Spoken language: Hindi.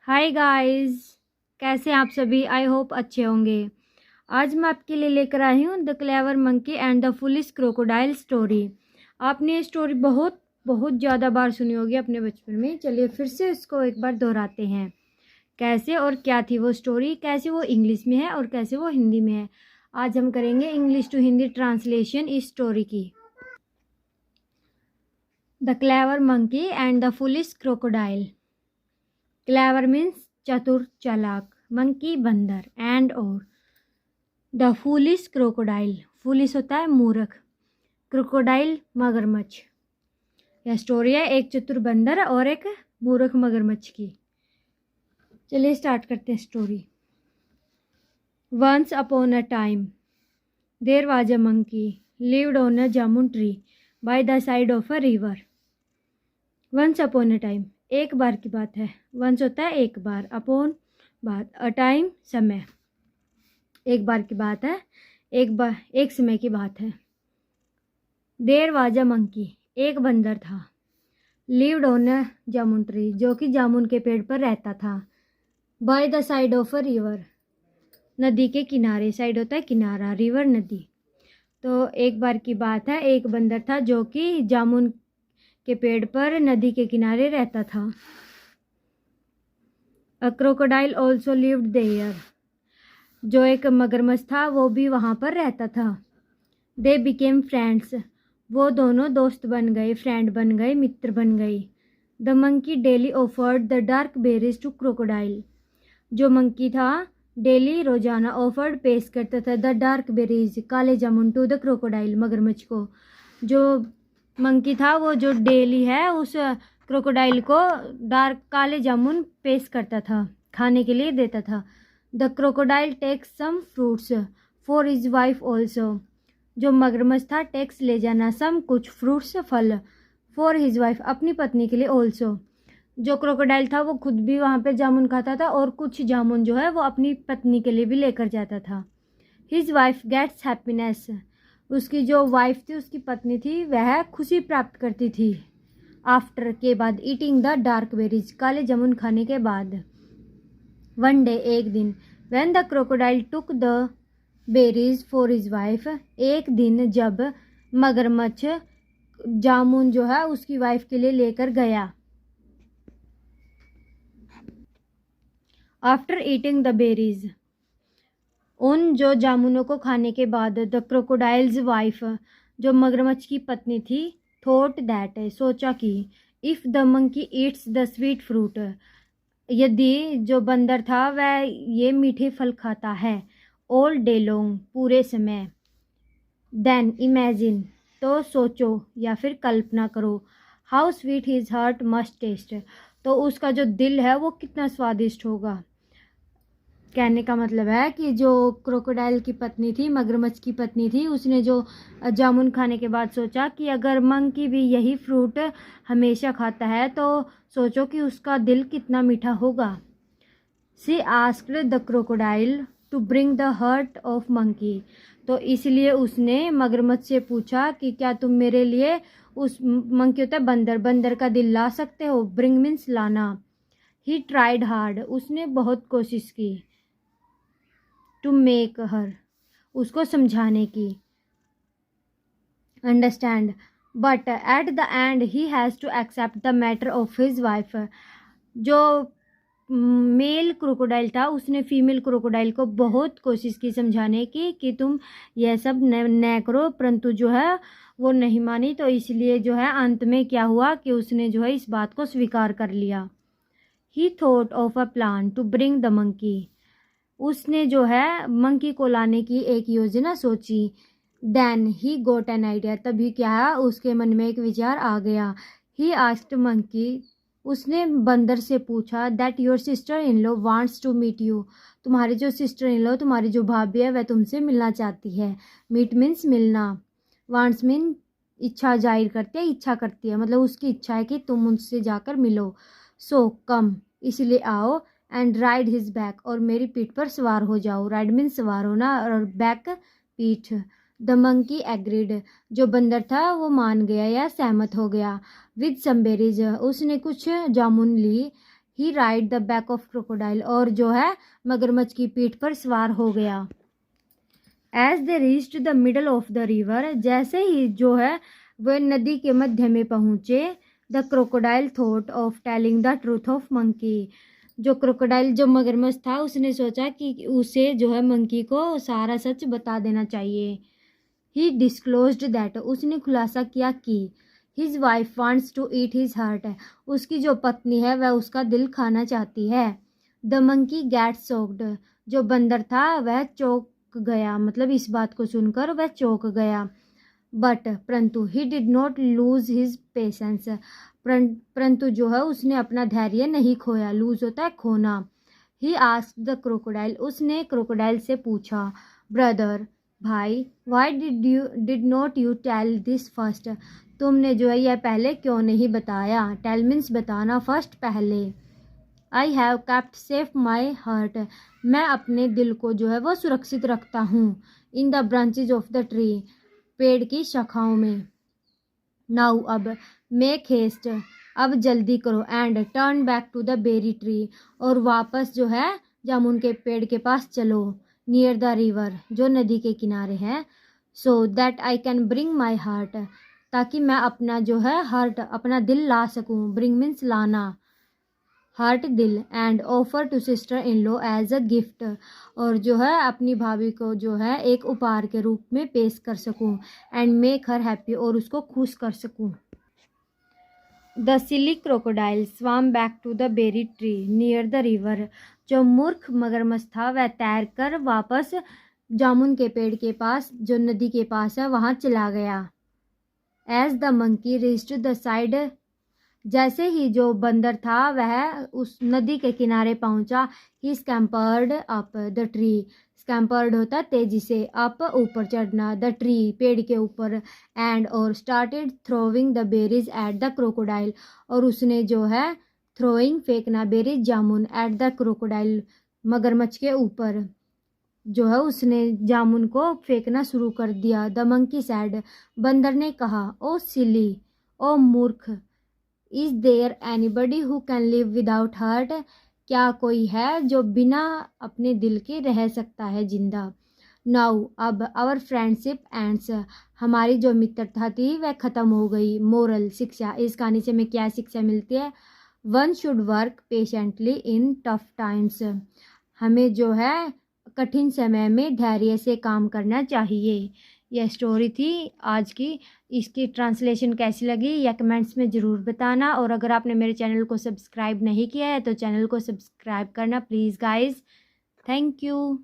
हाय गाइस, कैसे हैं आप सभी। आई होप अच्छे होंगे। आज मैं आपके लिए लेकर आई हूँ the clever monkey and the foolish crocodile story. आपने ये स्टोरी बहुत बहुत ज़्यादा बार सुनी होगी अपने बचपन में। चलिए फिर से इसको एक बार दोहराते हैं। कैसे और क्या थी वो स्टोरी, कैसे वो इंग्लिश में है और कैसे वो हिंदी में है। आज हम करेंगे इंग्लिश टू हिंदी ट्रांसलेशन इस स्टोरी की। The clever monkey and the foolish crocodile. Clever means चतुर चालाक, मंकी बंदर, एंड और द फूलिश क्रोकोडाइल, फूलिश होता है मूर्ख, क्रोकोडाइल मगरमच्छ। यह स्टोरी है एक चतुर बंदर और एक मूर्ख मगरमच्छ की। चलिए स्टार्ट करते हैं story. Once upon a time there was a monkey lived on a jamun tree by the side of a river. Once upon a time, एक बार की बात है। वंस होता है एक बार, अपॉन बात, अ टाइम समय, एक बार की बात है, एक समय की बात है। देयर वाज अ मंकी, एक बंदर था। Lived on a jamun tree, जो कि जामुन के पेड़ पर रहता था। Bye the side of a river, नदी के किनारे, साइड होता है किनारा, रिवर नदी। तो एक बार की बात है, एक बंदर था जो कि जामुन के पेड़ पर नदी के किनारे रहता था। A crocodile also lived there, जो एक मगरमच्छ था वो भी वहाँ पर रहता था। दे बिकेम फ्रेंड्स, वो दोनों दोस्त बन गए, फ्रेंड बन गए, मित्र बन गए। The monkey daily offered the dark berries to crocodile, जो मंकी था डेली रोजाना ऑफर्ड पेश करता था द डार्क बेरीज, काले जामुन, टू द क्रोकोडाइल, मगरमच्छ को। जो मंकी था वो जो डेली है उस क्रोकोडाइल को डार्क काले जामुन पेश करता था, खाने के लिए देता था। The crocodile takes some fruits for his wife also, जो मगरमच्छ था टेक्स ले जाना सम कुछ फ्रूट्स फल, फॉर हिज वाइफ अपनी पत्नी के लिए ऑल्सो। जो क्रोकोडाइल था वो खुद भी वहाँ पे जामुन खाता था और कुछ जामुन जो है वो अपनी पत्नी के लिए भी लेकर जाता था। हिज वाइफ गेट्स हैप्पीनेस, उसकी जो वाइफ थी, उसकी पत्नी थी, वह खुशी प्राप्त करती थी। आफ्टर के बाद, ईटिंग द डार्क बेरीज, काले जामुन खाने के बाद। वन डे, एक दिन, when the crocodile took the berries for his wife, एक दिन जब मगरमच्छ जामुन जो है उसकी वाइफ के लिए लेकर गया। आफ्टर ईटिंग द बेरीज, उन जो जामुनों को खाने के बाद, द क्रोकोडाइल्स वाइफ, जो मगरमच्छ की पत्नी थी, थॉट दैट, सोचा कि, if the monkey eats the sweet fruit, यदि जो बंदर था वह ये मीठे फल खाता है, ऑल डे लॉन्ग, पूरे समय, देन इमेजिन, तो सोचो या फिर कल्पना करो, how sweet his heart must taste, तो उसका जो दिल है वो कितना स्वादिष्ट होगा। कहने का मतलब है कि जो क्रोकोडाइल की पत्नी थी, मगरमच्छ की पत्नी थी, उसने जो जामुन खाने के बाद सोचा कि अगर मंकी भी यही फ्रूट हमेशा खाता है तो सोचो कि उसका दिल कितना मीठा होगा। She asked the crocodile to bring the heart of monkey, तो इसलिए उसने मगरमच्छ से पूछा कि क्या तुम मेरे लिए उस मंकी होता है बंदर, बंदर का दिल ला सकते हो। ब्रिंग मीन्स लाना। ही ट्राइड हार्ड, उसने बहुत कोशिश की। टू मेक हर, उसको समझाने की, understand, but at the end he has to accept the matter of his wife, जो मेल क्रोकोडाइल था उसने फीमेल क्रोकोडाइल को बहुत कोशिश की समझाने की कि तुम यह सब न करो, परंतु जो है वो नहीं मानी। तो इसलिए जो है अंत में क्या हुआ कि उसने जो है इस बात को स्वीकार कर लिया। He thought of a plan to bring the monkey, उसने जो है मंकी को लाने की एक योजना सोची। Then he got an idea, तभी क्या उसके मन में एक विचार आ गया। ही आस्क्ड मंकी, उसने बंदर से पूछा, that your sister in law wants to meet you, तुम्हारी जो सिस्टर इन लॉ, तुम्हारी जो भाभी है वह तुमसे मिलना चाहती है। मीट मीन्स मिलना, वांट्स मीन इच्छा जाहिर करती है, इच्छा करती है, मतलब उसकी इच्छा है कि तुम उनसे जाकर मिलो। सो कम, इसलिए आओ, एंड राइड हिज बैक, और मेरी पीठ पर सवार हो जाओ। राइड मीन्स सवार होना और बैक पीठ। द मंकी एग्रीड, जो बंदर था वो मान गया या सहमत हो गया। विद सम बेरीज, उसने कुछ जामुन ली। He ride the back of crocodile, और जो है मगरमच्छ की पीठ पर सवार हो गया। As they reached the middle of the river, जैसे ही जो है वह नदी के मध्य में पहुँचे, the crocodile thought of telling the truth of monkey, जो क्रोकोडाइल जो मगरमच्छ था उसने सोचा कि उसे जो है मंकी को सारा सच बता देना चाहिए। ही डिस्क्लोज्ड दैट, उसने खुलासा किया कि his wife wants to eat his heart, उसकी जो पत्नी है वह उसका दिल खाना चाहती है। द मंकी गेट शॉक्ड, जो बंदर था वह चौंक गया, मतलब इस बात को सुनकर वह चौंक गया। बट परंतु he did not lose his patience, परंतु जो है उसने अपना धैर्य नहीं खोया। लूज होता है खोना। ही आस्क्ड द क्रोकोडाइल, उसने क्रोकोडाइल से पूछा, ब्रदर भाई, why did not you tell this first, तुमने जो है यह पहले क्यों नहीं बताया। टेल मीन्स बताना, फर्स्ट पहले। I have kept safe my heart, मैं अपने दिल को जो है वो सुरक्षित रखता हूँ। In the branches of the tree, पेड़ की शाखाओं में। नाउ अब, मेक हेस्ट, अब जल्दी करो। And turn back to the berry tree, और वापस जो है जामुन के पेड़ के पास चलो। नियर द रिवर, जो नदी के किनारे है। So that I can bring my heart, ताकि मैं अपना जो है हार्ट, अपना दिल ला सकूँ। ब्रिंग मीन्स लाना, हार्ट दिल। And offer to sister in law as a gift, और जो है अपनी भाभी को जो है एक उपहार के रूप में पेश कर सकूं। एंड मेक हर हैप्पी, और उसको खुश कर सकूं। The silly crocodile swam back to the berry tree near the river, जो मूर्ख मगरमच्छ था वह तैर कर वापस जामुन के पेड़ के पास, जो नदी के पास है, वहाँ चला गया। As the monkey reached the side, जैसे ही जो बंदर था वह उस नदी के किनारे पहुंचा, ही स्कैम्पर्ड अप द ट्री, स्कैम्पर्ड होता तेजी से, अप ऊपर चढ़ना, द ट्री पेड़ के ऊपर, एंड और started throwing the berries at the crocodile, और उसने जो है थ्रोइंग फेंकना berries jamun at the crocodile, मगरमच्छ के ऊपर जो है उसने जामुन को फेंकना शुरू कर दिया। द मंकी सैड, बंदर ने कहा, ओ सिली, ओ मूर्ख, is there anybody who can live without heart, क्या कोई है जो बिना अपने दिल के रह सकता है जिंदा। नाउ अब, आवर फ्रेंडशिप एंड्स, हमारी जो मित्रता थी वह ख़त्म हो गई। मोरल, शिक्षा, इस कहानी से हमें क्या शिक्षा मिलती है। One should work patiently in tough times, हमें जो है कठिन समय में धैर्य से काम करना चाहिए। यह स्टोरी थी आज की। इसकी ट्रांसलेशन कैसी लगी या कमेंट्स में ज़रूर बताना, और अगर आपने मेरे चैनल को सब्सक्राइब नहीं किया है तो चैनल को सब्सक्राइब करना प्लीज़ गाइस। Thank you.